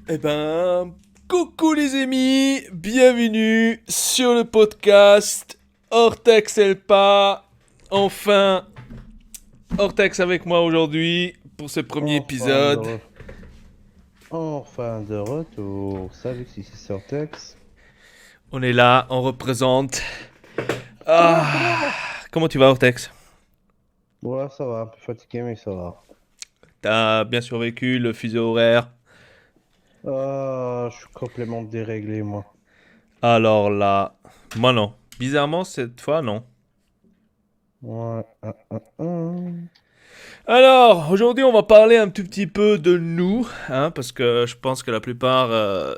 Eh ben, coucou les amis, bienvenue sur le podcast Ortex Elpa. Enfin, Ortex avec moi aujourd'hui pour ce premier Enfin de, épisode. re- enfin de retour. Salut, si c'est Sortex. On est là, on représente. Comment, Ah, comment? comment tu vas Ortex? Ouais, ça va, un peu fatigué, mais ça va. T'as bien survécu le fuseau horaire? Je suis complètement déréglé, moi. Alors là, moi non. Bizarrement cette fois non. Ouais, Alors, aujourd'hui, on va parler un tout petit peu de nous, hein, parce que je pense que la plupart,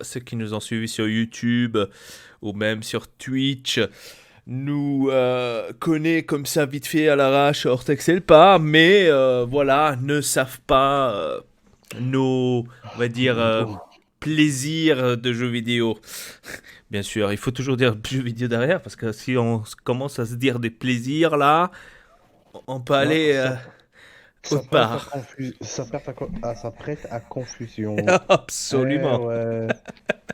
ceux qui nous ont suivis sur YouTube ou même sur Twitch, nous connaissent comme ça vite fait à l'arrache Ortex et le pas, mais voilà, ne savent pas nos, on va dire, Oh. plaisirs de jeux vidéo. Bien sûr, il faut toujours dire jeux vidéo derrière, parce que si on commence à se dire des plaisirs là, on peut Non, aller ça autre prête à part. ça prête à confusion. Eh Absolument. ouais,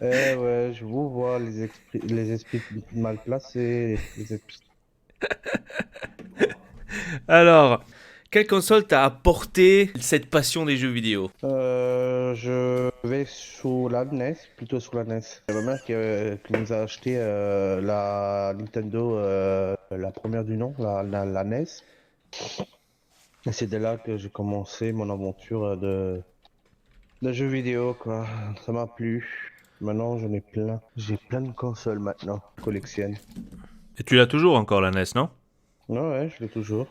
eh ouais, je vous vois les esprits mal placés, les esprits. Alors, quelle console t'a apporté cette passion des jeux vidéo? Je vais sous la NES, plutôt sous la NES. C'est ma mère qui nous a acheté la Nintendo, la première du nom, la NES. Et c'est de là que j'ai commencé mon aventure de jeux vidéo, quoi. Ça m'a plu. Maintenant, j'en ai plein. J'ai plein de consoles maintenant, je collectionne. Et tu l'as toujours encore la NES, non? Ouais, ouais, je l'ai toujours.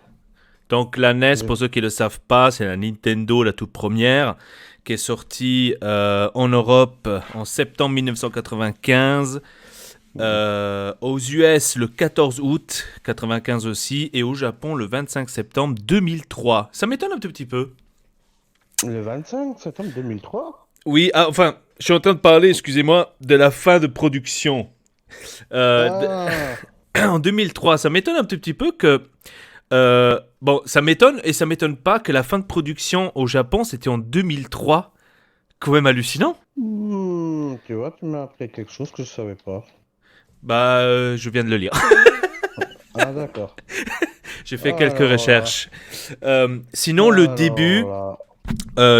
Donc la NES, Je- pour ceux qui ne le savent pas, c'est la Nintendo, la toute première, qui est sortie en Europe en septembre 1995, aux US le 14 août 95 aussi, et au Japon le 25 septembre 2003. Ça m'étonne un tout petit peu. Le 25 septembre 2003? Oui, enfin, je suis en train de parler, excusez-moi, de la fin de production. Euh, de- Ah, en 2003, ça m'étonne un tout petit peu que bon, ça m'étonne et ça m'étonne pas que la fin de production au Japon, c'était en 2003. Quand même hallucinant. tu vois, tu m'as appris quelque chose que je savais pas. Bah, je viens de le lire. Ah, d'accord. J'ai fait quelques Alors là, recherches. Sinon, alors là.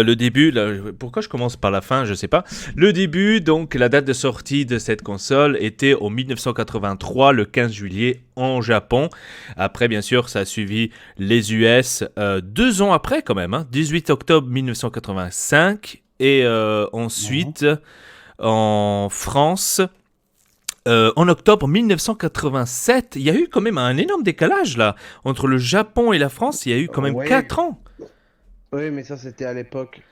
le début, là, pourquoi je commence par la fin, je sais pas. Le début, donc, la date de sortie de cette console était en 1983, le 15 juillet, en Japon. Après, bien sûr, ça a suivi les US 2 ans après, quand même, hein, 18 octobre 1985. Et Mhm. ensuite, en France, en octobre 1987. Il y a eu quand même un énorme décalage, là. Entre le Japon et la France, il y a eu quand même Oui, 4 ans. oui, mais ça c'était à l'époque.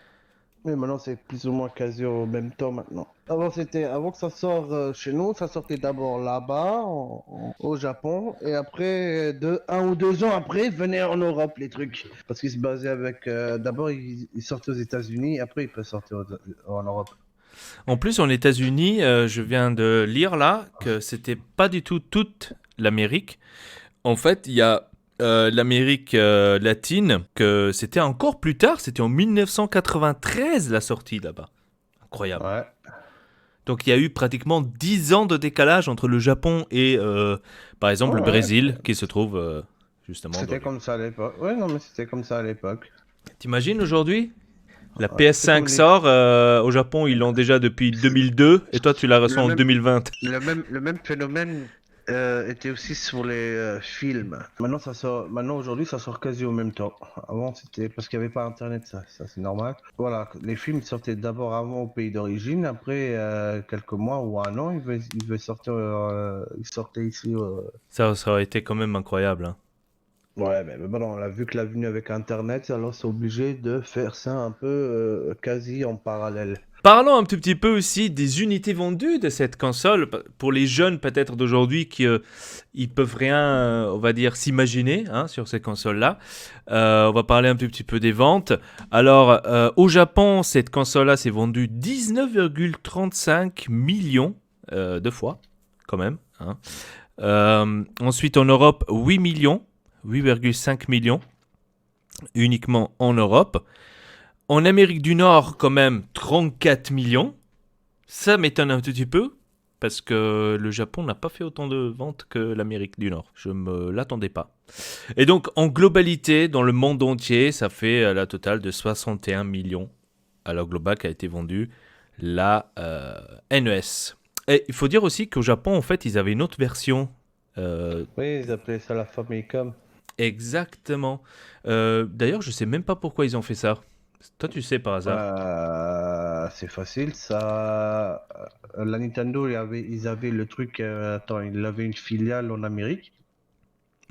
Mais maintenant c'est plus ou moins quasi au même temps maintenant. Avant que ça sorte chez nous, ça sortait d'abord là-bas, au Japon, et après, 1 ou 2 ans après, venait en Europe les trucs. Parce qu'ils se basaient avec. D'abord ils sortaient aux États-Unis, après ils peuvent sortir en Europe. En plus, en États-Unis, je viens de lire là que c'était pas du tout toute l'Amérique. En fait, il y a l'Amérique latine, que c'était encore plus tard, c'était en 1993 la sortie là-bas. Incroyable. Ouais. Donc il y a eu pratiquement 10 ans de décalage entre le Japon et, par exemple, le Ouais, Brésil, qui se trouve justement dans c'était le... comme ça à l'époque. Ouais, non, mais c'était comme ça à l'époque. T'imagines aujourd'hui la Ouais, c'est PS5 comme sort, au Japon ils l'ont déjà depuis 2002, et toi tu la reçois le en même, 2020. le même phénomène était aussi sur les films. Maintenant aujourd'hui ça sort quasi au même temps. Avant c'était parce qu'il n'y avait pas internet, ça c'est normal. Voilà, les films sortaient d'abord avant au pays d'origine, après quelques mois ou un an ils devaient sortir, ils sortaient ici. Ça aurait été quand même incroyable, hein. Ouais, mais maintenant on a vu que la venue avec internet, alors c'est obligé de faire ça un peu quasi en parallèle. Parlons un tout petit peu aussi des unités vendues de cette console. Pour les jeunes peut-être d'aujourd'hui qui ils peuvent rien, on va dire, s'imaginer hein, sur ces consoles-là. On va parler un tout petit peu des ventes. Alors, au Japon, cette console-là s'est vendue 19,35 millions de fois, quand même, hein. Ensuite, en Europe, 8 millions, 8,5 millions, uniquement en Europe. En Amérique du Nord, quand même, 34 millions. Ça m'étonne un tout petit peu, parce que le Japon n'a pas fait autant de ventes que l'Amérique du Nord. Je me l'attendais pas. Et donc, en globalité, dans le monde entier, ça fait la totale de 61 millions à la globale qui a été vendue la NES. Et il faut dire aussi qu'au Japon, en fait, ils avaient une autre version. euh, Oui, ils appelaient ça la Famicom. exactement. D'ailleurs, je sais même pas pourquoi ils ont fait ça. Toi, tu sais par hasard. C'est facile, ça. La Nintendo, ils avaient le truc. Attends, ils avaient une filiale en Amérique.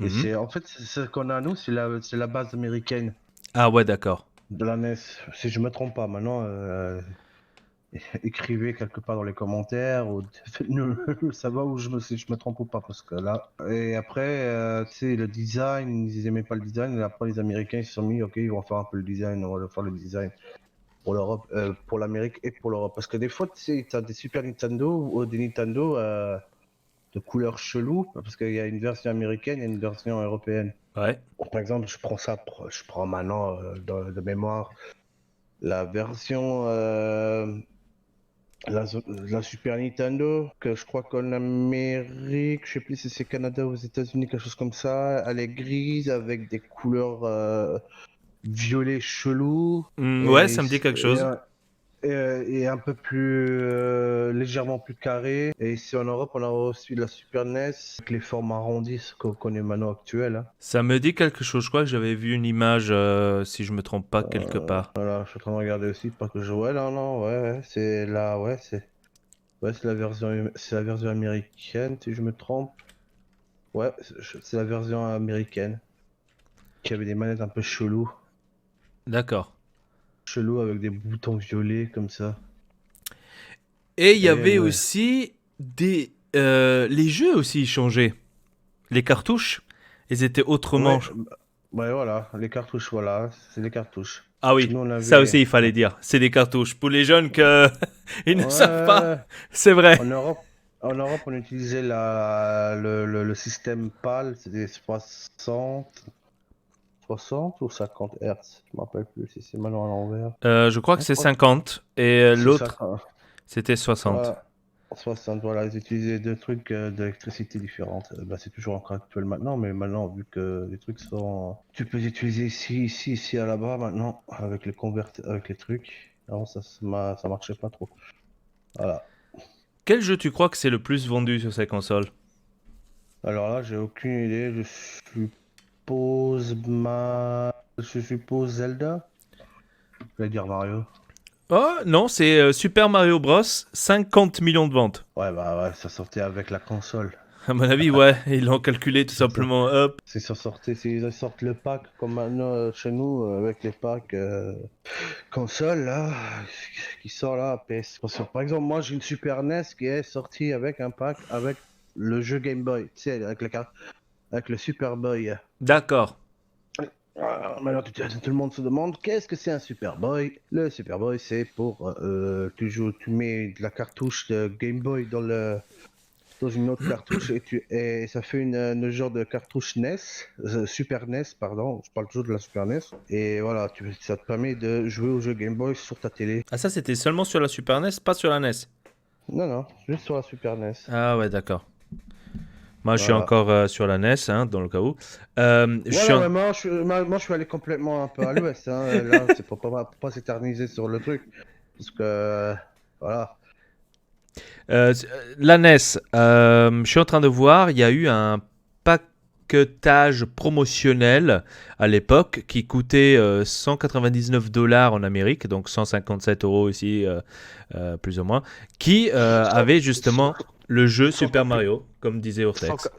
Et Mhm. en fait, ce qu'on a nous, c'est la base américaine Ah ouais, d'accord. de la NES. Si je me trompe pas, maintenant, écrivez quelque part dans les commentaires ou faites-nous savoir où si je me trompe ou pas, parce que là. Et après, tu sais, le design, ils aimaient pas le design. Et après, les Américains, ils se sont mis, ok, ils vont faire un peu le design, on va faire le design pour l'Europe, pour l'Amérique et pour l'Europe. Parce que des fois, tu sais, t'as des Super Nintendo ou des Nintendo de couleurs cheloues, parce qu'il y a une version américaine et une version européenne. Ouais. Par exemple, je prends maintenant de mémoire la version la Super Nintendo, que je crois qu'en Amérique, je sais plus si c'est Canada ou aux États-Unis, quelque chose comme ça, elle est grise avec des couleurs violet chelou Ouais, et, ça me dit quelque chose. et un peu plus légèrement plus carré. Et ici en Europe, on a aussi la Super NES avec les formes arrondies ce qu'on connaît maintenant actuel. Hein. Ça me dit quelque chose. Je crois que j'avais vu une image, si je me trompe pas, quelque part. Voilà, je suis en train de regarder aussi pas que je ouais non non ouais, c'est là c'est la version américaine si je me trompe. Ouais, c'est la version américaine qui avait des manettes un peu D'accord. chelou avec des boutons violets comme ça. Et il y Et avait ouais. aussi des... les jeux aussi changeaient. Les cartouches, ils étaient autrement. Ouais, ouais, voilà, les cartouches, voilà, c'est les cartouches. Ah Parce que oui, nous, on ça avait. aussi il fallait dire. C'est des cartouches. Pour les jeunes que ils ne savent pas, Ouais, c'est vrai. en Europe, on utilisait le système PAL, c'était 60 ou 50 Hertz, je me rappelle plus si c'est maintenant à l'envers. Je crois que Ouais, je c'est crois que 50 et c'est l'autre 50. c'était 60. Voilà, 60, voilà, ils utilisaient deux trucs d'électricité différentes. Bah, c'est toujours encore actuel maintenant, mais maintenant, vu que les trucs sont. Tu peux les utiliser ici, à là-bas, maintenant, avec avec les trucs. Avant, ça marchait pas trop. Voilà. Quel jeu tu crois que c'est le plus vendu sur ces consoles? Alors là, j'ai aucune idée. Je suppose Zelda? Je vais dire Mario. Oh non, c'est Super Mario Bros. 50 millions de ventes. Ouais, bah ouais, ça sortait avec la console. À mon avis, ouais, ils l'ont calculé tout C'est ça. simplement. Hop. C'est ça sortait, s'ils sortent le pack comme maintenant chez nous avec les packs console là qui sort là PS. Parce que, par exemple, moi j'ai une Super NES qui est sortie avec un pack avec le jeu Game Boy, tu sais, avec la carte, avec le Super Boy. D'accord. Maintenant tout le monde se demande qu'est-ce que c'est un Super Boy. Le Super Boy c'est pour tu mets de la cartouche de Game Boy dans une autre cartouche et ça fait une genre de cartouche NES, Super NES, pardon, je parle toujours de la Super NES. Et voilà, ça te permet de jouer au jeu Game Boy sur ta télé. Ah ça c'était seulement sur la Super NES, pas sur la NES. Non, non, juste sur la Super NES. Ah ouais, d'accord. Moi je suis Voilà. encore sur la NES, hein, dans le cas où. Je suis Voilà, en- mais moi, je suis allé complètement un peu à l'ouest. Hein. Là, c'est pour pas s'éterniser sur le truc. Parce que, voilà. Euh, la NES, je suis en train de voir, il y a eu un paquetage promotionnel à l'époque qui coûtait 199 dollars en Amérique, donc 157 euros ici, plus ou moins, qui Sans, avait sans, justement le jeu sans, Super calcu- Mario, comme disait sans, Ortex.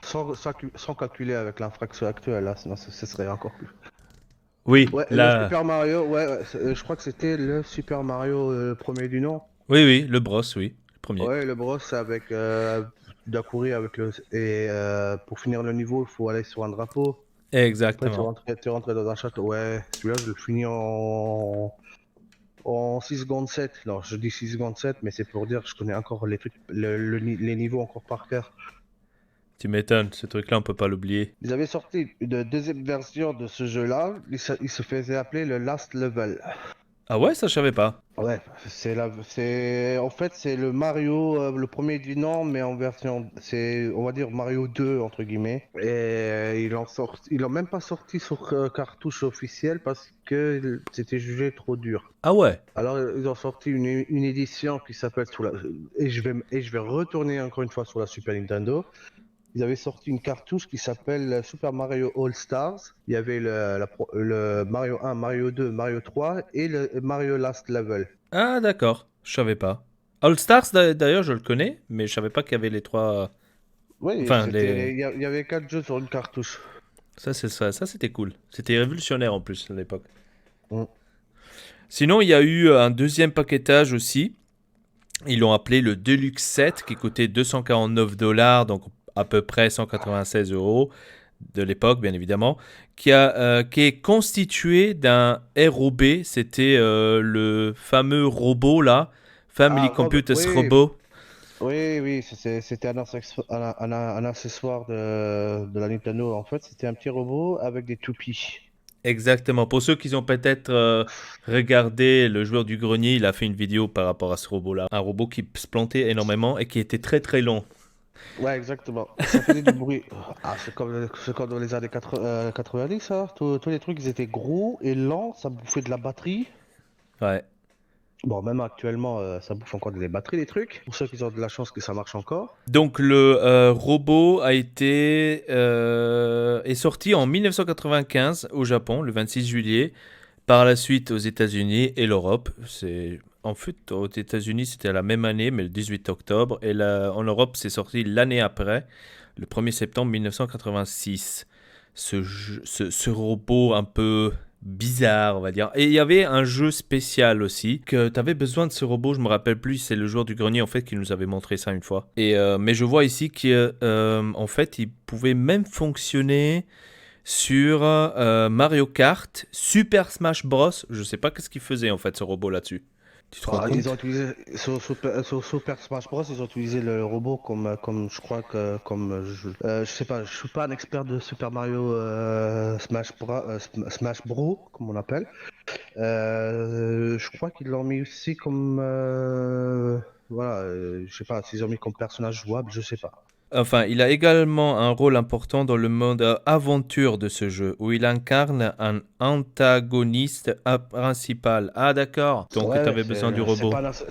ca- sans calculer avec l'infraction actuelle, là, sinon ce serait encore plus. Oui, Ouais, le là, Super Mario, je crois que c'était le Super Mario premier du nom. oui, oui, le Bros, oui, le premier. Ouais, le Bros avec de courir avec le et pour finir le niveau, il faut aller sur un drapeau. Après, Exactement. tu rentres dans un château. Ouais, celui-là, je le finis en 6 secondes 7. Non, je dis 6 secondes 7, mais c'est pour dire que je connais encore les trucs, les niveaux encore par cœur. Tu m'étonnes, ce truc-là, on peut pas l'oublier. Ils avaient sorti une deuxième version de ce jeu-là. Il se faisait appeler le Last Level. Ah ouais, ça je savais pas. Ouais, en fait, c'est le Mario, le premier du nom, mais en version, c'est, on va dire Mario 2, entre guillemets. Et ils l'ont même pas sorti sur cartouche officielle parce que c'était jugé trop dur. Ah ouais. Alors, ils ont sorti une édition qui s'appelle et je vais retourner encore une fois sur la Super Nintendo. Ils avaient sorti une cartouche qui s'appelle Super Mario All Stars. Il y avait le Mario 1, Mario 2, Mario 3 et le Mario Last Level. Ah d'accord, je savais pas. All Stars d'ailleurs, je le connais, mais je savais pas qu'il y avait les trois. Oui, Enfin, les. il y avait 4 jeux sur une cartouche. Ça c'était cool. C'était révolutionnaire en plus à l'époque. Mm. Sinon, il y a eu un deuxième paquetage aussi. Ils l'ont appelé le Deluxe 7 qui coûtait 249 $, donc à peu près 196 euros de l'époque, bien évidemment, qui est constitué d'un ROB. C'était le fameux robot là, Family Ah, Computers oui, Robot. oui, oui, c'était un accessoire de la Nintendo. En fait, c'était un petit robot avec des toupies. Exactement. Pour ceux qui ont peut-être regardé Le Joueur du Grenier, il a fait une vidéo par rapport à ce robot-là. Un robot qui se plantait énormément et qui était très très long. Ouais, exactement. Ça faisait du bruit. Ah, c'est comme dans les années 90, ça. Tous les trucs, ils étaient gros et lents, ça bouffait de la batterie. Ouais. Bon, même actuellement, ça bouffe encore des batteries, les trucs. Pour ceux qui ont de la chance que ça marche encore. Donc le robot est sorti en 1995 au Japon, le 26 juillet. Par la suite aux États-Unis et l'Europe. En fait, aux États-Unis, c'était la même année, mais le 18 octobre. Et en Europe, c'est sorti l'année après, le 1er septembre 1986. Ce robot un peu bizarre, on va dire. Et il y avait un jeu spécial aussi, que tu avais besoin de ce robot, je me rappelle plus, c'est le joueur du grenier en fait qui nous avait montré ça une fois. Mais je vois ici qu'en fait, il pouvait même fonctionner sur Mario Kart, Super Smash Bros. Je sais pas qu'est-ce qu'il faisait en fait ce robot là-dessus. Tu te rends Ah, ils ont compte? utilisé sur Super Smash Bros. Ils ont utilisé le robot comme je crois que je sais pas, je suis pas un expert de Super Mario Smash Bros comme on appelle. Je crois qu'ils l'ont mis aussi comme voilà, je sais pas s'ils ont mis comme personnage jouable, je sais pas. Enfin, il a également un rôle important dans le mode aventure de ce jeu, où il incarne un antagoniste principal. Ah d'accord, donc tu Ouais, avais besoin du c'est robot. pas à ce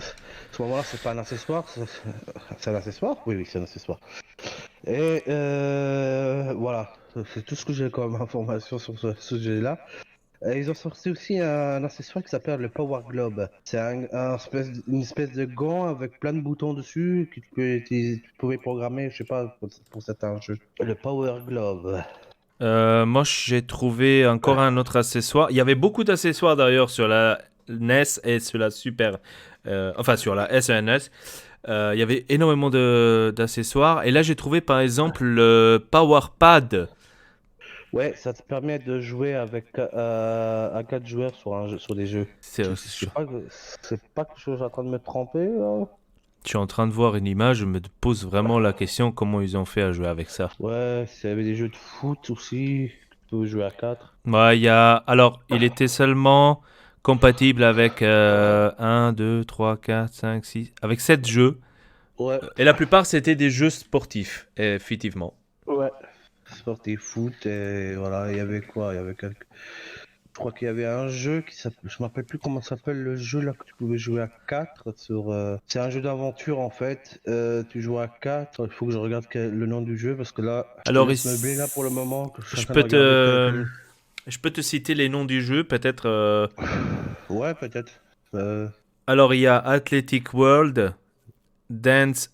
moment-là, c'est pas un accessoire, c'est un accessoire? Oui, oui, c'est un accessoire. Et voilà, c'est tout ce que j'ai comme information sur ce sujet-là. Ils ont sorti aussi un accessoire qui s'appelle le Power Globe. C'est une espèce de gant avec plein de boutons dessus que tu pouvais programmer, je sais pas, pour certains jeux. Le Power Globe. Moi, j'ai trouvé encore un autre accessoire. Il y avait beaucoup d'accessoires d'ailleurs sur la NES et sur la Super... enfin, sur la SNES. Il y avait énormément d'accessoires. Et là, j'ai trouvé par exemple le Power Pad. Ouais, ça te permet de jouer avec à 4 joueurs sur sur des jeux. Je sais pas, c'est pas que je suis en train de me tromper, là. Je suis en train de voir une image, je me pose vraiment la question comment ils ont fait à jouer avec ça. Ouais, il y avait des jeux de foot aussi, que tu pouvais jouer à 4. Ouais, alors, il était seulement compatible avec 1, 2, 3, 4, 5, 6, avec 7 jeux. Ouais, Et la plupart, c'était des jeux sportifs, effectivement. ouais. Sport et foot, et voilà, il y avait quoi? Il y avait quelques... Je crois qu'il y avait un jeu qui s'appelle... Je me rappelle plus comment s'appelle le jeu là que tu pouvais jouer à 4 sur... C'est un jeu d'aventure en fait. Tu joues à 4. Il faut que je regarde le nom du jeu parce que là, je te Alors, laisse meubler là pour le moment, que je suis en je train de peux regarder je peux te citer les noms du jeu, peut-être. Ouais, peut-être. Euh, Alors, il y a Athletic World, Dance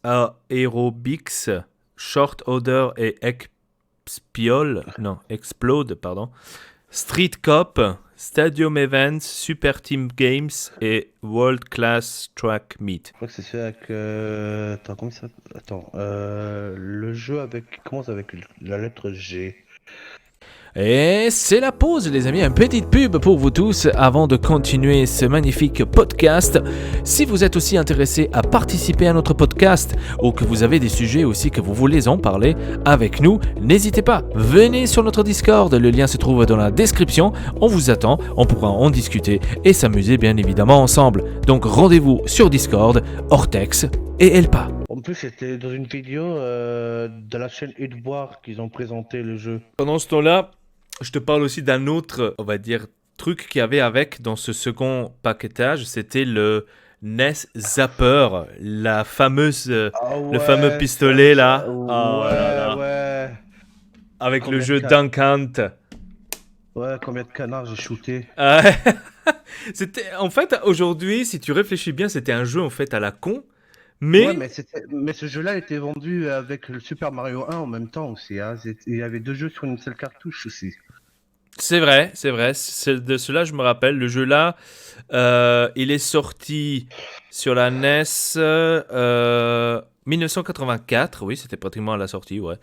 Aerobics, Short Order et Explode, pardon. Street Cop, Stadium Events, Super Team Games et World Class Track Meet. Je crois que c'est celui avec... Attends, comment ça... Attends, le jeu avec... Commence avec la lettre G. Et c'est la pause les amis, une petite pub pour vous tous avant de continuer ce magnifique podcast. Si vous êtes aussi intéressé à participer à notre podcast ou que vous avez des sujets aussi que vous voulez en parler avec nous, n'hésitez pas, venez sur notre Discord, le lien se trouve dans la description, on vous attend, on pourra en discuter et s'amuser bien évidemment ensemble. Donc rendez-vous sur Discord, Ortex et Elpa. En plus, c'était dans une vidéo de la chaîne Edouard qu'ils ont présenté le jeu. Pendant ce temps-là, je te parle aussi d'un autre, on va dire, truc qu'il y avait avec dans ce second paquetage, c'était le NES Zapper, la fameuse, le fameux pistolet là. Oh là là. Ouais. Avec Combien le jeu de Dunk Hunt. Ouais, combien de canards j'ai shooté. C'était, en fait, aujourd'hui, si tu réfléchis bien, c'était un jeu en fait à la con. Mais, Ouais, mais ce jeu-là était vendu avec le Super Mario 1 en même temps aussi. Hein. Il y avait 2 jeux sur une seule cartouche aussi. c'est vrai. De cela, je me rappelle. Le jeu là, il est sorti sur la NES 1984. Oui, c'était pratiquement à la sortie, ouais.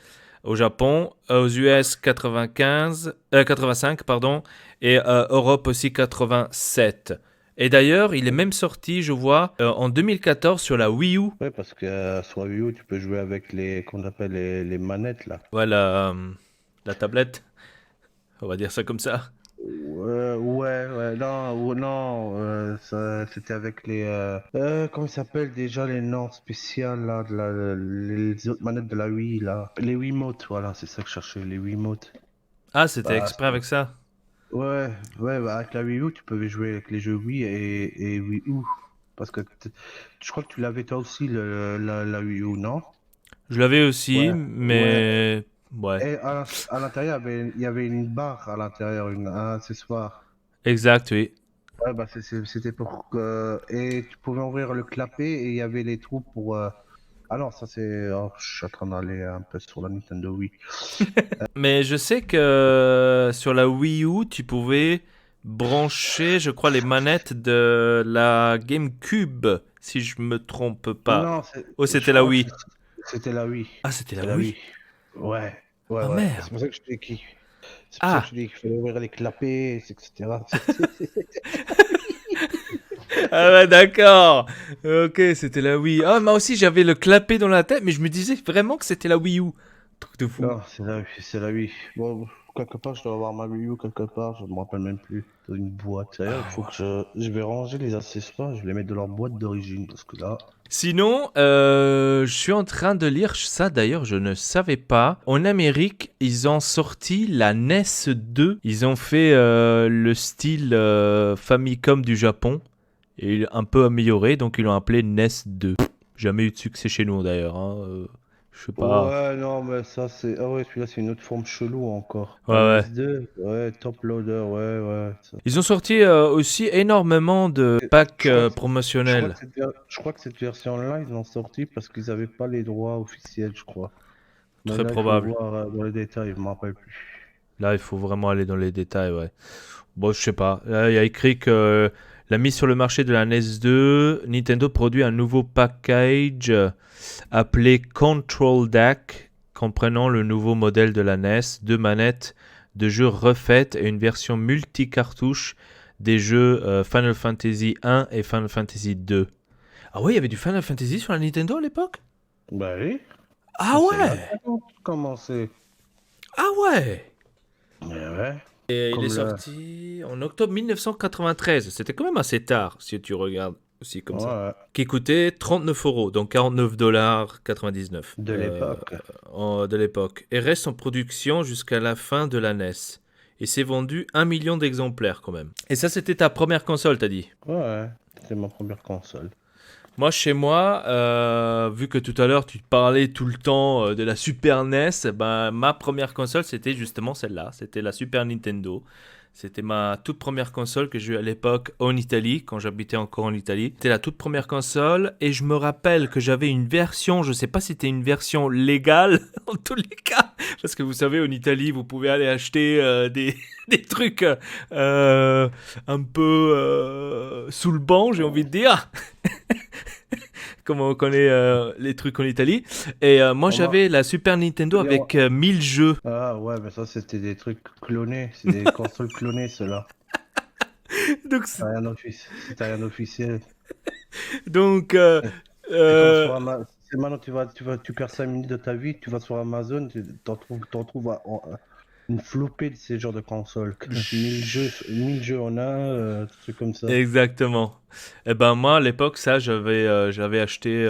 Au Japon, aux US 85, pardon, et Europe aussi 87. Et d'ailleurs, il est même sorti, je vois, en 2014 sur la Wii U. Ouais, parce que sur la Wii U, tu peux jouer avec qu'on appelle les manettes là. Voilà, la tablette. On va dire ça comme ça. Non, c'était avec comment ils s'appellent déjà les noms spéciaux là, les autres manettes de la Wii là. Les Wiimotes, voilà, c'est ça que je cherchais, les Wiimotes. Ah, c'était Bah, exprès avec ça. bah, avec la Wii U, tu pouvais jouer avec les jeux Wii et Wii U. Parce que je crois que tu l'avais toi aussi, la Wii U, non? Je l'avais aussi, Ouais. mais... Ouais, Et à l'intérieur, il y avait une barre à l'intérieur, un accessoire. exact, oui. Ouais, bah c'était pour que... Et tu pouvais ouvrir le clapet et il y avait les trous pour... Ah non, ça c'est... Oh, je suis en train d'aller un peu sur la Nintendo Wii. Mais je sais que sur la Wii U, tu pouvais brancher, je crois, les manettes de la GameCube, si je me trompe pas. Non, Oh, je c'était la crois que Wii. c'était la Wii. Ah, c'était C'est la Wii. Ouais, Ah ouais. C'est merde. pour ça que je t'ai dit. C'est pour ça que Ah. je t'ai dit qu'il fallait ouvrir les clapets, etc. Ah ouais, d'accord. Ok, c'était la Wii. Ah, moi aussi, j'avais le clapet dans la tête, mais je me disais vraiment que c'était la Wii U. Truc de fou. Non, c'est la Wii. Bon, quelque part, je dois avoir ma Wii U quelque part, je me rappelle même plus. Dans une boîte. D'ailleurs, il faut que je vais ranger les accessoires, je vais les mettre dans leur boîte d'origine, parce que là... Sinon, je suis en train de lire ça d'ailleurs, je ne savais pas. En Amérique, ils ont sorti la NES 2. Ils ont fait le style Famicom du Japon et un peu amélioré, donc ils l'ont appelé NES 2. Jamais eu de succès chez nous d'ailleurs. Je sais pas. Ouais, non, mais ça, c'est... Ah ouais, celui-là, c'est une autre forme chelou encore. Ouais, Un ouais. S2, ouais, top loader, ouais. Ils ont sorti aussi énormément de packs Je crois que promotionnels. je crois que cette version-là, ils l'ont sortie parce qu'ils n'avaient pas les droits officiels, je crois. Mais Très là, il faut probable. voir dans les détails, je me rappelle plus. Là, il faut vraiment aller dans les détails, ouais. Bon, je sais pas. Là, il y a écrit que la mise sur le marché de la NES 2, Nintendo produit un nouveau package appelé Control Deck, comprenant le nouveau modèle de la NES, 2 manettes de jeux refaites et une version multi-cartouche des jeux Final Fantasy 1 et Final Fantasy 2. Ah ouais, il y avait du Final Fantasy sur la Nintendo à l'époque? Bah oui. Ah C'est ouais! maintenant commencé. Ah ouais! Ouais. Et il Comme est le- sorti en octobre 1993. C'était quand même assez tard, si tu regardes aussi comme ça. Ouais, Qui coûtait 39 €, donc 49,99 de l'époque. de l'époque. Et reste en production jusqu'à la fin de la NES. Et s'est vendu 1 million d'exemplaires quand même. Et ça, c'était ta première console, t'as dit? Ouais, c'était ma première console. Moi, chez moi, vu que tout à l'heure, tu parlais tout le temps de la Super NES, ben, ma première console, c'était justement celle-là. C'était la Super Nintendo. C'était ma toute première console que j'ai eue à l'époque en Italie, quand j'habitais encore en Italie. C'était la toute première console et je me rappelle que j'avais une version, je ne sais pas si c'était une version légale en tous les cas, parce que vous savez, en Italie, vous pouvez aller acheter des trucs un peu sous le banc, j'ai envie de dire. comme on connaît les trucs en Italie. Et moi, On va- j'avais la Super Nintendo Et avec 1000 jeux. Ah ouais, mais ça c'était des trucs clonés, c'est des consoles clonées ceux-là. Donc, C'était rien d'officiel. donc C'est comme euh, sur Amazon. Maintenant tu perds 5 minutes de ta vie, tu vas sur Amazon, t'en trouves une flopée de ces genres de consoles. 1000 jeux en un, trucs comme ça. exactement. Et ben moi, à l'époque, ça, j'avais acheté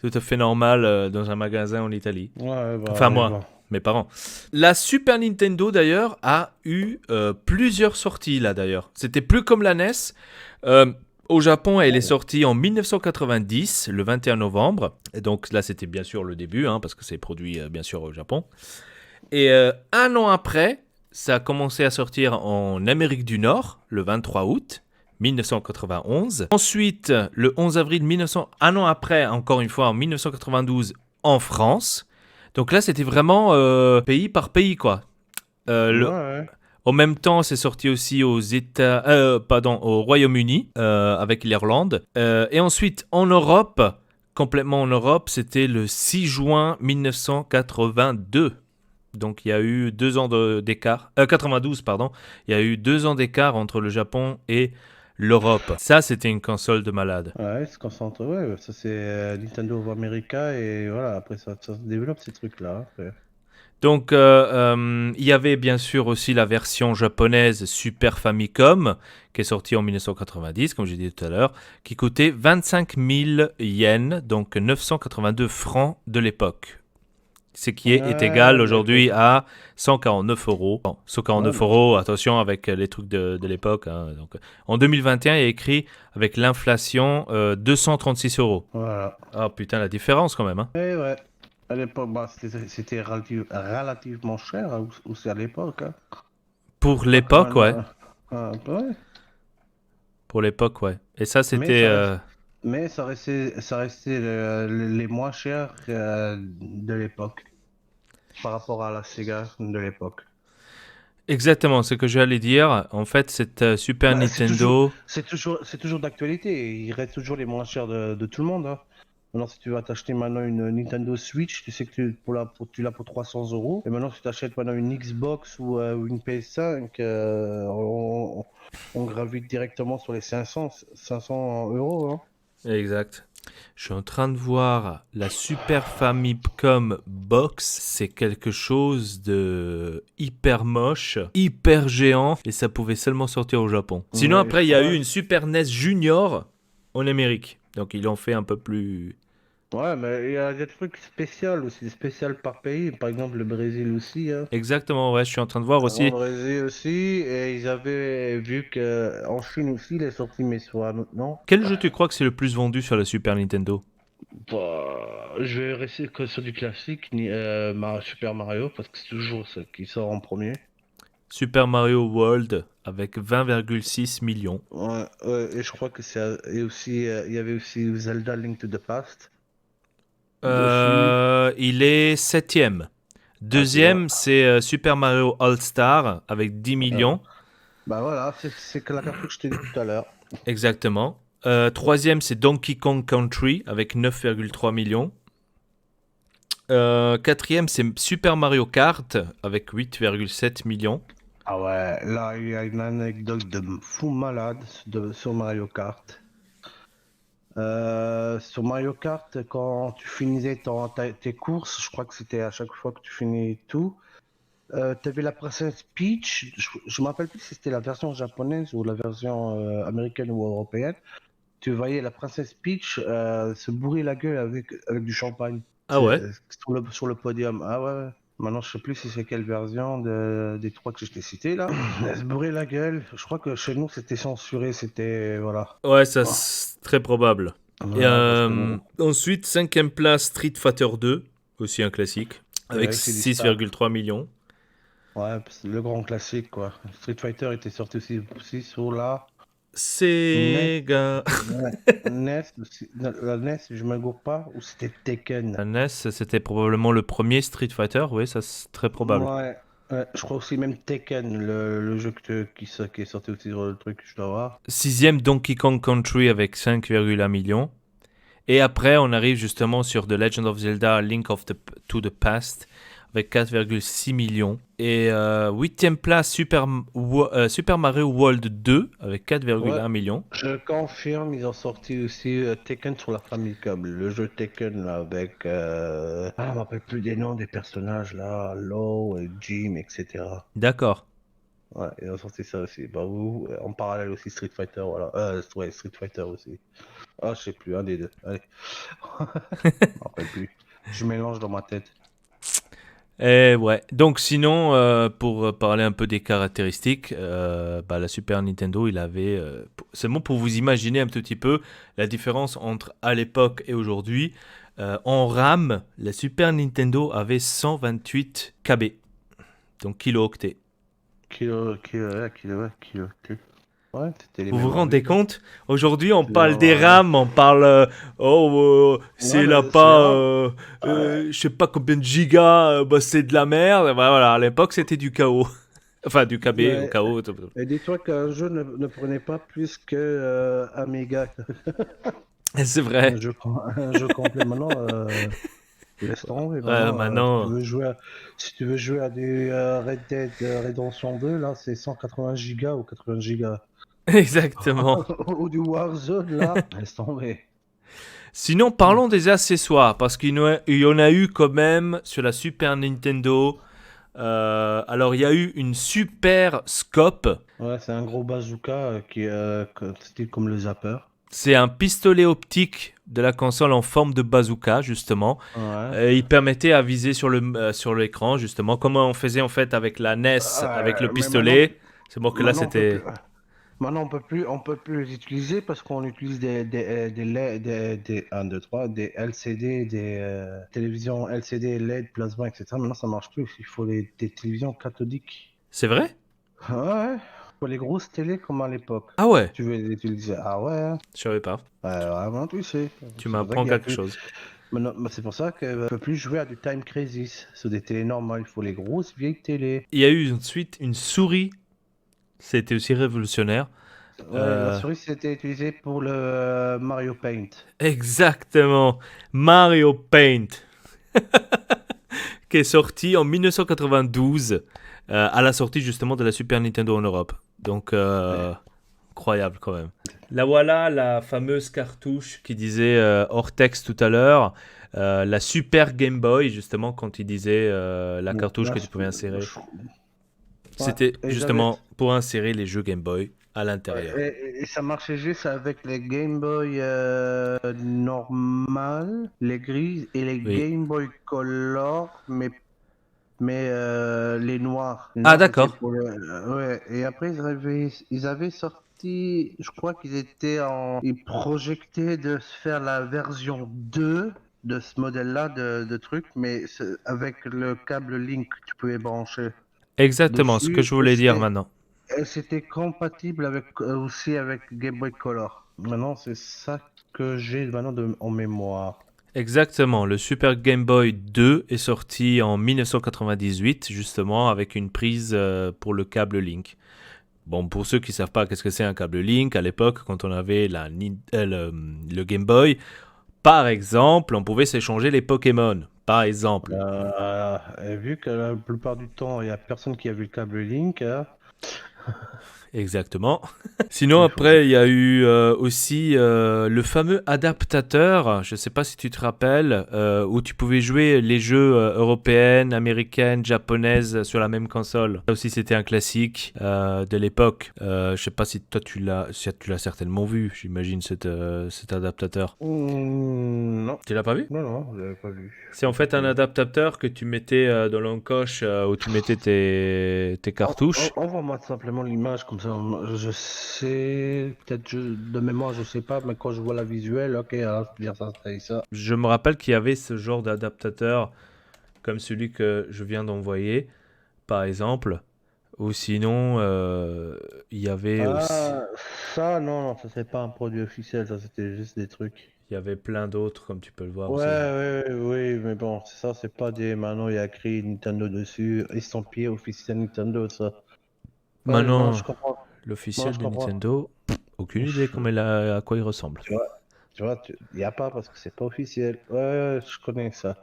tout à fait normal dans un magasin en Italie. Ouais, Enfin, bah, et moi, bah. mes parents. La Super Nintendo, d'ailleurs, a eu plusieurs sorties, là, d'ailleurs. C'était plus comme la NES. Euh, Au Japon, elle est sortie en 1990, le 21 novembre. Et donc là, c'était bien sûr le début, hein, parce que c'est produit, bien sûr, au Japon. Et un an après, ça a commencé à sortir en Amérique du Nord, le 23 août 1991. Ensuite, le 11 avril 1900, un an après, encore une fois, en 1992, en France. Donc là, c'était vraiment pays par pays, quoi. Ouais, Le, ouais. En même temps, c'est sorti aussi au Royaume-Uni, avec l'Irlande. Et ensuite, en Europe, complètement en Europe, c'était le 6 juin 1982. Donc il y a eu 2 ans d'écart. 92, pardon. Il y a eu 2 ans d'écart entre le Japon et l'Europe. Ça, c'était une console de malade. Ouais, se concentre, ouais, ça c'est Nintendo of America et voilà, après ça se développe ces trucs-là, après. Donc, il y avait bien sûr aussi la version japonaise Super Famicom, qui est sortie en 1990, comme j'ai dit tout à l'heure, qui coûtait 25 000 yens, donc 982 francs de l'époque. Ce qui est Ouais, égal l'époque. aujourd'hui à 149 euros. Bon, Ouais, 149 bah, euros, attention avec les trucs de l'époque. Hein. Donc, en 2021, il y a écrit avec l'inflation 236 euros. voilà. Ah putain, la différence quand même. Hein. Et ouais, à l'époque, bah, c'était relativement cher aussi à l'époque, hein. Pour Pas comme l'époque, ouais. maintenant. Ouais. Pour l'époque, ouais. Et ça, Mais c'était... ça reste, mais ça restait les moins chers de l'époque, par rapport à la Sega de l'époque. exactement ce que j'allais dire. En fait, cette Super Bah, Nintendo... c'est toujours d'actualité. Il reste toujours les moins chers de tout le monde, hein. Maintenant, si tu vas t'acheter maintenant une Nintendo Switch, tu sais que tu l'as pour 300 euros. Et maintenant, si tu achètes maintenant une Xbox ou une PS5, on gravite directement sur les 500 euros, hein. Exact. Je suis en train de voir la Super Famicom Box. C'est quelque chose de hyper moche, hyper géant, et ça pouvait seulement sortir au Japon. Sinon, Ouais, je après, il y a eu crois. une Super NES Junior en Amérique. Donc, ils l'ont fait un peu plus... Ouais, mais il y a des trucs spéciaux aussi, spécial par pays. Par exemple, le Brésil aussi, hein. Exactement, ouais, je suis en train de voir Au aussi. Brésil aussi, et ils avaient vu que en Chine aussi, il est sorti, mais soit un autre nom. Quel jeu tu crois que c'est le plus vendu sur la Super Nintendo? Bah, je vais rester que sur du classique, Super Mario, parce que c'est toujours ce qui sort en premier. Super Mario World avec 20,6 millions. Ouais, ouais, et je crois que et aussi, il y avait aussi Zelda Link to the Past dessus. Il est septième. Ah, tu vois. Deuxième, c'est Super Mario All-Star avec 10 Euh, millions. Bah voilà, c'est que la carte que je t'ai dit tout à l'heure. Exactement. Troisième, c'est Donkey Kong Country avec 9,3 millions. Quatrième, c'est Super Mario Kart avec 8,7 millions. Ah ouais, là, il y a une anecdote de fou malade sur Mario Kart. Sur Mario Kart, quand tu finissais tes courses, je crois que c'était à chaque fois que tu finis tout, tu avais la princesse Peach. Je me rappelle plus si c'était la version japonaise ou la version américaine ou européenne. Tu voyais la princesse Peach se bourrer la gueule avec du champagne. Ah ouais. Sur le podium. Ah ouais, ouais. Maintenant, je sais plus si c'est quelle version des trois que je t'ai cités là. Elle se bourrait la gueule. Je crois que chez nous, c'était censuré. C'était. Voilà. Ouais, ça c'est très probable. Et Ouais, parce que ensuite, cinquième place, Street Fighter 2, aussi un classique, avec c'est du star. 6,3 millions. Ouais, c'est le grand classique quoi. Street Fighter était sorti aussi sur la NES. Sega. Ouais. NES, la NES, je me gourre pas, ou c'était Tekken. La NES, c'était probablement le premier Street Fighter, oui, ça c'est très probable. Ouais, ouais, je crois aussi même Tekken, le jeu qui est sorti aussi sur le truc, je dois voir. Sixième, Donkey Kong Country avec 5,1 millions. Et après, on arrive justement sur The Legend of Zelda to the Past avec 4,6 millions. Et 8e place, Super Mario World 2 avec 4,1 millions. Je confirme, ils ont sorti aussi Tekken sur la Famicom. Le jeu Tekken là, avec... je me rappelle plus des noms des personnages là, Law, Jim, etc. D'accord. Ouais, ils ont sorti ça aussi. Bah, en parallèle aussi Street Fighter, voilà. Ouais, Street Fighter aussi. Ah, je sais plus, un des deux. Allez. Je me rappelle plus. Je mélange dans ma tête. Et ouais. Donc sinon, pour parler un peu des caractéristiques, la Super Nintendo, il avait... c'est bon pour vous imaginer un petit peu la différence entre à l'époque et aujourd'hui. En RAM, la Super Nintendo avait 128 KB, donc kilo-octets. Ouais, c'était les Vous vous mêmes rendez envies, hein. compte? Aujourd'hui, on parle des Ouais, RAM, on parle... c'est là c'est pas... rare. Ouais. je sais pas combien de gigas, c'est de la merde. Bah, voilà, à l'époque, c'était du chaos. Enfin, du KB au Ouais. chaos. Et dis-toi qu'un jeu ne prenait pas plus que un méga. C'est vrai. Un jeu complet maintenant, laisse tomber maintenant. Maintenant, Si tu veux jouer à du Red Dead Redemption 2, là, c'est 180 gigas ou 80 gigas. exactement. Ou du Warzone, là, laisse tomber. Sinon, parlons des accessoires, parce qu'il y en a eu quand même sur la Super Nintendo. Alors, il y a eu une Super Scope. Ouais, c'est un gros bazooka style comme le Zapper. C'est un pistolet optique de la console en forme de bazooka, justement. Ouais. Il permettait à viser sur l'écran, justement, comme on faisait en fait avec la NES, avec le Mais maintenant, pistolet. C'est bon que là, maintenant on peut plus. c'était... Maintenant, on peut plus les utiliser parce qu'on utilise des 1, 2, 3, des LCD, des télévisions LCD, LED, plasma, etc. Maintenant, ça marche plus. Il faut des télévisions cathodiques. C'est vrai? Ouais, pour les grosses télés comme à l'époque. Ah ouais, Tu veux les utiliser? Ah ouais, hein. je savais pas. Ouais, vraiment, tu sais. Tu C'est pour ça m'apprends qu'il y a quelque plus. chose. Maintenant, c'est pour ça qu'on ne peut plus jouer à du Time Crisis sur des télés normales. Il faut les grosses vieilles télés. Il y a eu ensuite une souris. C'était aussi révolutionnaire. Ouais, la souris, c'était utilisé pour le Mario Paint. Exactement. Mario Paint. Qui est sorti en 1992. À la sortie justement de la Super Nintendo en Europe. Donc, Ouais. incroyable quand même. Là voilà la fameuse cartouche qui disait hors texte tout à l'heure. La Super Game Boy, justement, quand il disait la cartouche Là, que tu pouvais insérer. ouais, C'était et justement pour insérer les jeux Game Boy à l'intérieur. et ça marchait juste avec les Game Boy normales, les grises, et les Oui. Game Boy Color, mais les noirs. Les Ah, noirs, c'était d'accord. pour le. Ouais, et après, ils avaient sorti, je crois qu'ils étaient en. Ils projetaient de se faire la version 2 de ce modèle-là de truc, mais avec le câble Link que tu pouvais brancher Exactement ce que dessus. je voulais dire maintenant. Et c'était compatible avec, aussi avec Game Boy Color. Maintenant, c'est ça que j'ai maintenant en mémoire. Exactement, le Super Game Boy 2 est sorti en 1998, justement, avec une prise pour le câble Link. Bon, pour ceux qui ne savent pas qu'est-ce que c'est un câble Link, à l'époque, quand on avait le Game Boy, par exemple, on pouvait s'échanger les Pokémon, par exemple. Et vu que la plupart du temps, il n'y a personne qui a vu le câble Link, hein, Exactement. Sinon, il faut. après, il y a eu aussi le fameux adaptateur, je ne sais pas si tu te rappelles, où tu pouvais jouer les jeux européennes, américaines, japonaises sur la même console. Ça aussi, c'était un classique de l'époque. Je ne sais pas si toi, tu l'as certainement vu, j'imagine, cet adaptateur. Non, Tu l'as pas vu? non, je l'avais pas vu. C'est en fait un adaptateur que tu mettais dans l'encoche où tu mettais tes cartouches. Envoie-moi simplement l'image, comme ça je sais, peut-être de mémoire, je sais pas, mais quand je vois la visuelle, ok, alors, c'est bien ça, c'est ça. Je me rappelle qu'il y avait ce genre d'adaptateur comme celui que je viens d'envoyer, par exemple. Ou sinon, il y avait aussi, Ah, ça, non, ça c'est pas un produit officiel, ça c'était juste des trucs. il y avait plein d'autres, comme tu peux le voir Ouais, aussi. oui, mais bon, ça c'est pas des. Maintenant il y a écrit Nintendo dessus, estampillé officiel Nintendo, ça. Ouais, maintenant Maintenant, je comprends. Maintenant l'officiel je de comprends. Nintendo, aucune idée à quoi il ressemble. Tu vois. Tu vois, il n'y a pas parce que c'est pas officiel. Ouais, je connais ça.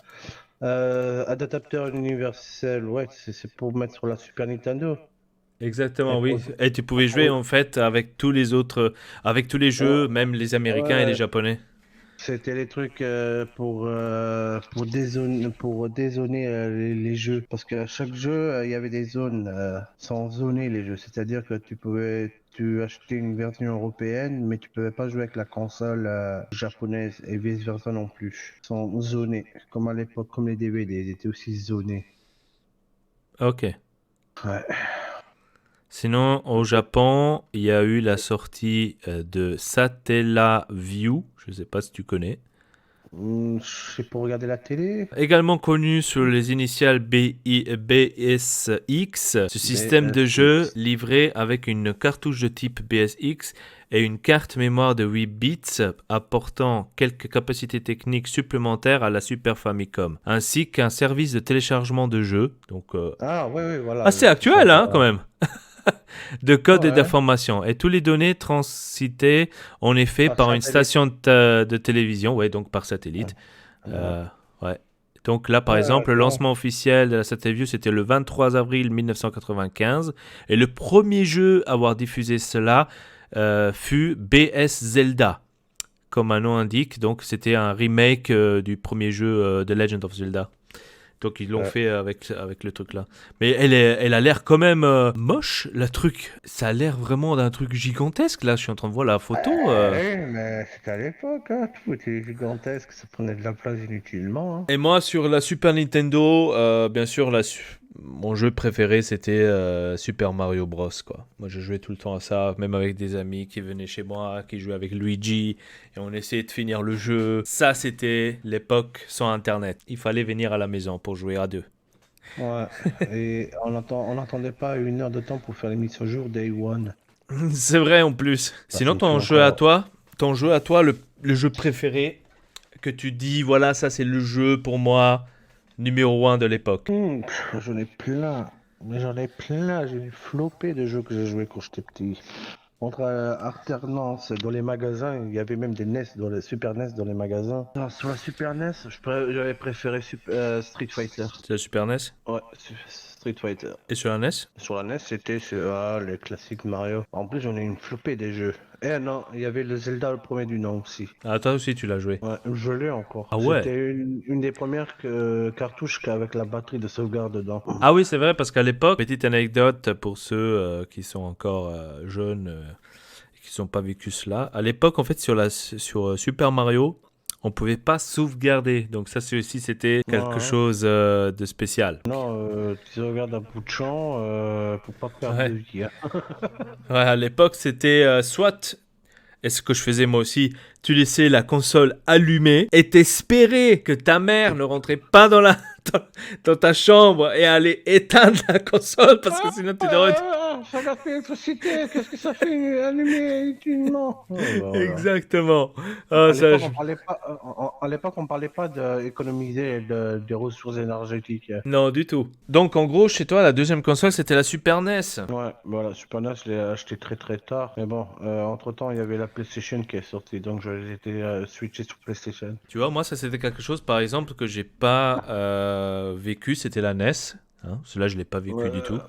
Adaptateur universel, ouais, c'est pour mettre sur la Super Nintendo. Et Exactement, pour, oui. Et tu pouvais jouer pour- en fait avec tous les autres, avec tous les jeux, ouais, même les Américains et les ouais, Japonais. c'était les trucs pour dézoner les jeux. Parce qu'à chaque jeu, il y avait des zones sans zoner les jeux. C'est-à-dire que tu achetais une version européenne, mais tu pouvais pas jouer avec la console japonaise et vice-versa non plus. Sans zoner. Comme à l'époque, comme les DVD, ils étaient aussi zonés. Ok. Ouais. Sinon, au Japon, il y a eu la sortie de Satellaview. Je ne sais pas si tu connais. C'est pour regarder la télé. Également connu sur les initiales BSX, ce système de jeu BSX. livré avec une cartouche de type BSX et une carte mémoire de 8 bits apportant quelques capacités techniques supplémentaires à la Super Famicom, ainsi qu'un service de téléchargement de jeux, donc Ah, ouais, ouais, voilà. assez C'est ça. actuel hein, quand même, de code et Ouais. d'information, et toutes les données transitées en effet Par par une satellite. station de télévision, ouais, donc par satellite. Ouais. Euh, ouais. Donc là, par Ouais, exemple, le non. lancement officiel de la Satellaview, c'était le 23 avril 1995. Et le premier jeu à avoir diffusé cela fut BS Zelda, comme un nom indique. Donc c'était un remake du premier jeu The Legend of Zelda. Donc ils l'ont Ouais. fait avec le truc là. Mais elle a l'air quand même moche, le truc. Ça a l'air vraiment d'un truc gigantesque. Là, je suis en train de voir la photo. Mais c'était à l'époque, hein. Tout était gigantesque, ça prenait de la place inutilement, hein. Et moi, sur la Super Nintendo, bien sûr, mon jeu préféré, c'était Super Mario Bros. Quoi. Moi, je jouais tout le temps à ça, même avec des amis qui venaient chez moi, qui jouaient avec Luigi, et on essayait de finir le jeu. Ça, c'était l'époque sans Internet. Il fallait venir à la maison pour jouer à deux. Ouais. Et on n'attendait pas 1 heure de temps pour faire les mises au jour Day One. C'est vrai en plus. Ça Sinon, me fait encore. ton jeu à toi, le jeu préféré, que tu dis, voilà, ça c'est le jeu pour moi numéro un de l'époque. J'en ai plein. Mais j'en ai plein. J'ai flopé de jeux que j'ai joué quand j'étais petit. Entre alternance dans les magasins, il y avait même des NES dans les Super NES dans les magasins. Ah, sur la Super NES, j'avais préféré Street Fighter. C'est la Super NES. Ouais, Street Fighter. Et sur la NES? Sur la NES, c'était les classiques Mario. En plus, j'en ai une flopée des jeux. Eh non, il y avait le Zelda, le premier du nom aussi. Ah, toi aussi, tu l'as joué. Ouais, je l'ai encore. Ah ouais. C'était une des premières cartouches avec la batterie de sauvegarde dedans. Ah oui, c'est vrai, parce qu'à l'époque, petite anecdote pour ceux qui sont encore jeunes et qui n'ont pas vécu cela. À l'époque, en fait, sur Super Mario, on pouvait pas sauvegarder. Donc ça, c'était quelque Ouais. chose de spécial. Non, tu sauvegardes un bout de champ pour pas perdre de Ouais. vie, hein. Ouais, à l'époque, c'était soit, et ce que je faisais moi aussi, tu laissais la console allumée et t'espérais que ta mère ne rentrait pas dans, dans ta chambre et allait éteindre la console parce que sinon tu n'aurais... Ça a fait l'électricité, qu'est-ce que ça fait allumer inutilement? Oh, bah, voilà. Exactement. Ah, À ça, l'époque, on parlait pas d'économiser des ressources énergétiques. non, du tout. Donc, en gros, chez toi, la deuxième console, c'était la Super NES. Ouais, voilà, Super NES, je l'ai acheté très très tard. Mais bon, entre-temps, il y avait la PlayStation qui est sortie, donc j'ai été switché sur PlayStation. Tu vois, moi, ça, c'était quelque chose, par exemple, que j'ai pas vécu. C'était la NES. Hein. Cela, je l'ai pas vécu du tout.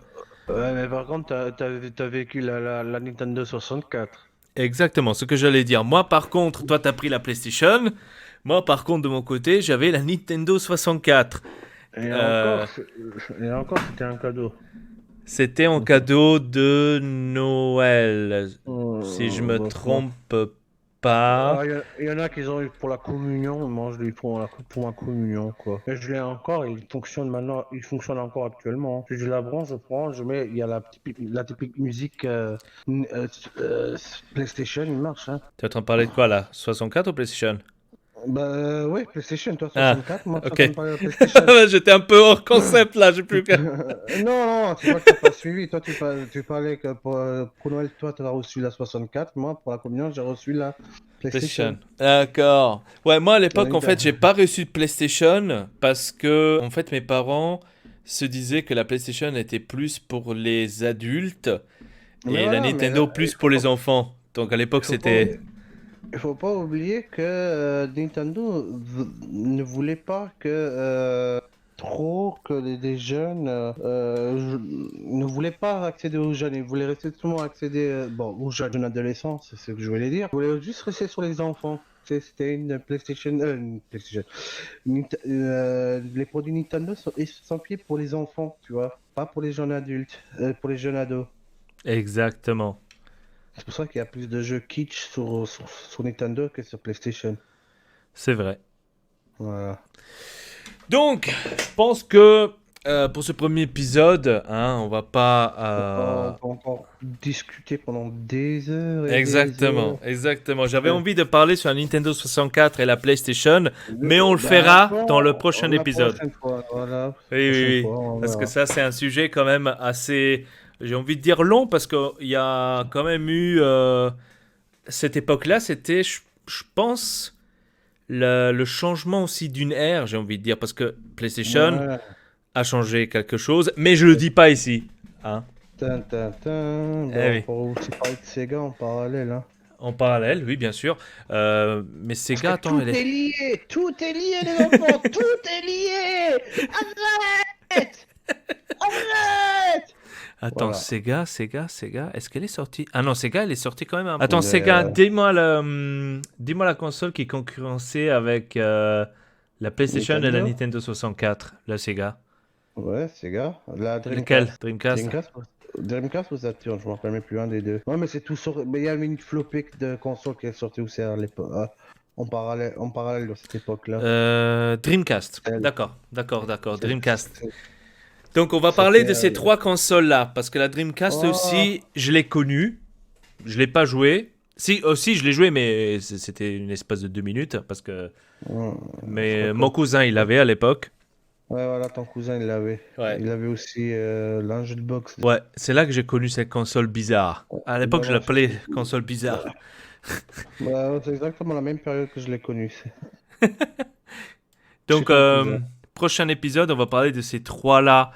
Ouais, mais par contre, t'as vécu la Nintendo 64. Exactement, ce que j'allais dire. Moi, par contre, toi, t'as pris la PlayStation. Moi, par contre, de mon côté, j'avais la Nintendo 64. Et Euh, encore, et encore, c'était un cadeau. C'était en cadeau de Noël, si je me Bah, trompe pas. il y en a qui ont eu pour la communion, moi je l'ai eu pour ma communion, quoi. Et je l'ai encore, il fonctionne maintenant, il fonctionne encore actuellement. Si je la branche, je prends, je mets, il y a la typique musique PlayStation, il marche, hein. Tu es en train de parler de quoi là? 64 ou PlayStation? Bah ouais, PlayStation, toi Ah, 64, moi ok. 64 PlayStation. J'étais un peu hors concept là, j'ai plus que... Non, tu vois, t'as pas suivi. Toi, tu parlais que pour Noël, toi, tu as reçu la 64. Moi, pour la communion, j'ai reçu la PlayStation. PlayStation. D'accord. Ouais, moi à La l'époque, en fait, Nintendo. j'ai pas reçu de PlayStation parce que, en fait, mes parents se disaient que la PlayStation était plus pour les adultes Mais et la voilà, mais Nintendo plus pour les enfants. Donc à il l'époque, faut pas oublier, c'était... Il faut pas oublier que Nintendo ne voulait pas que trop que les jeunes ne voulaient pas accéder aux jeunes, ils voulaient rester seulement accéder aux jeunes adolescents, c'est ce que je voulais dire. Ils voulaient juste rester sur les enfants. C'était une PlayStation. Les produits Nintendo sont estampillés pour les enfants, tu vois, pas pour les jeunes adultes, pour les jeunes ados. Exactement. C'est pour ça qu'il y a plus de jeux kitsch sur Nintendo que sur PlayStation. C'est vrai. Voilà. Donc, je pense que pour ce premier épisode, hein, on va pas... On peut encore discuter pendant des heures et des Exactement, heures. exactement. J'avais Ouais. envie de parler sur la Nintendo 64 et la PlayStation, mais on le fera dans le prochain La épisode. prochaine fois, voilà. Oui, oui, Prochaine oui. fois, on Parce que verra. ça, c'est un sujet quand même assez, j'ai envie de dire long, parce qu'il y a quand même eu, cette époque-là, c'était, je pense, le changement aussi d'une ère, j'ai envie de dire, parce que PlayStation Ouais. a changé quelque chose, mais je le dis pas ici. Hein. Eh Bon, on oui. pourrait aussi parler de Sega en parallèle, hein. En parallèle, oui, bien sûr. Mais Parce que Sega, attends, elle est... tout est lié, les enfants, tout est lié. Arrête, arrête. Attends, Voilà. Sega, est-ce qu'elle est sortie? Ah non, Sega, elle est sortie quand même. Attends, Mais, Sega, dis-moi la console qui concurrençait avec la PlayStation et la Nintendo. Nintendo 64, la Sega. Ouais, Sega. La Lequel? Dreamcast. Dreamcast? Dreamcast ou Saturn, je me rappelle même plus un des deux. Ouais, mais c'est tout sur. Mais il y a une flopée de consoles qui est sortie aussi à l'époque. En parallèle de cette époque-là. Dreamcast. Elle. D'accord, C'est- Dreamcast. c'est- Donc on va parler C'était. de ces trois consoles-là, parce que la Dreamcast Oh, aussi, je l'ai connue, je l'ai pas joué. Si, aussi, je l'ai joué, mais c'était une espace de 2 minutes, parce que... ouais, je Mais mon reconnais. cousin, il l'avait à l'époque. Ouais, voilà, ton cousin, il l'avait. Ouais. Il avait aussi l'Angel Box. Ouais, c'est là que j'ai connu cette console bizarre. À l'époque, je Voilà, l'appelais console bizarre. bah, c'est exactement la même période que je l'ai connu. Chez Donc, ton cousin. prochain épisode, on va parler de ces trois-là,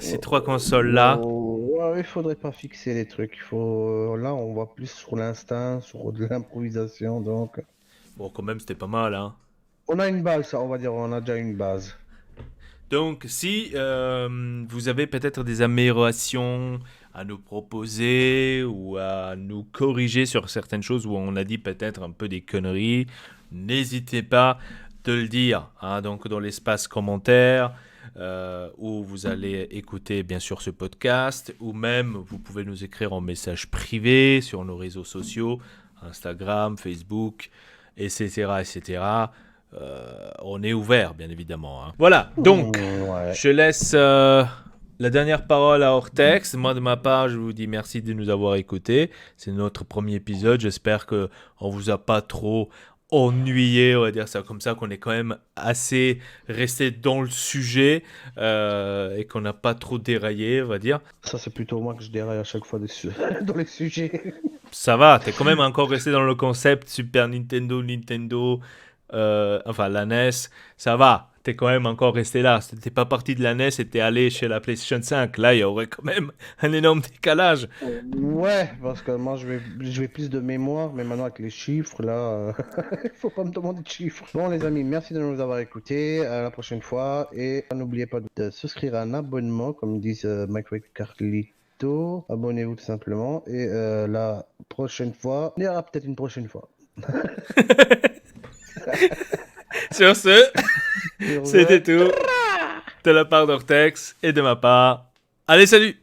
ces trois consoles-là. Ouais, il faudrait pas fixer les trucs. Là, on va plus sur l'instinct, sur de l'improvisation. Donc, Bon, quand même, c'était pas mal, hein. on a une base, ça, on va dire. On a déjà une base. Donc, si vous avez peut-être des améliorations à nous proposer ou à nous corriger sur certaines choses où on a dit peut-être un peu des conneries, n'hésitez pas de le dire, hein, donc dans l'espace commentaire où vous allez écouter bien sûr ce podcast, ou même vous pouvez nous écrire en message privé sur nos réseaux sociaux, Instagram, Facebook, etc. etc. On est ouvert, bien évidemment. Hein. Voilà, donc, Ouais. je laisse la dernière parole à Ortex. Moi, de ma part, je vous dis merci de nous avoir écoutés. C'est notre premier épisode. J'espère qu'on ne vous a pas trop ennuyé, on va dire ça comme ça, qu'on est quand même assez resté dans le sujet et qu'on n'a pas trop déraillé, on va dire. Ça, c'est plutôt moi que je déraille à chaque fois dans les sujets. Ça va, t'es quand même encore resté dans le concept Super Nintendo, enfin la NES, ça va, t'es quand même encore resté là. T'es pas parti de la NES et t'es allé chez la PlayStation 5. Là, il y aurait quand même un énorme décalage. Ouais, parce que moi, je vais plus de mémoire, mais maintenant avec les chiffres, là, il faut pas me demander de chiffres. Bon, les amis, merci de nous avoir écoutés. À la prochaine fois. Et n'oubliez pas de souscrire à un abonnement, comme disent Mike White Carlito. Abonnez-vous tout simplement. Et la prochaine fois, il y aura peut-être une prochaine fois. Sur ce, Sur c'était ce, tout de la part d'Ortex et de ma part. Allez, salut!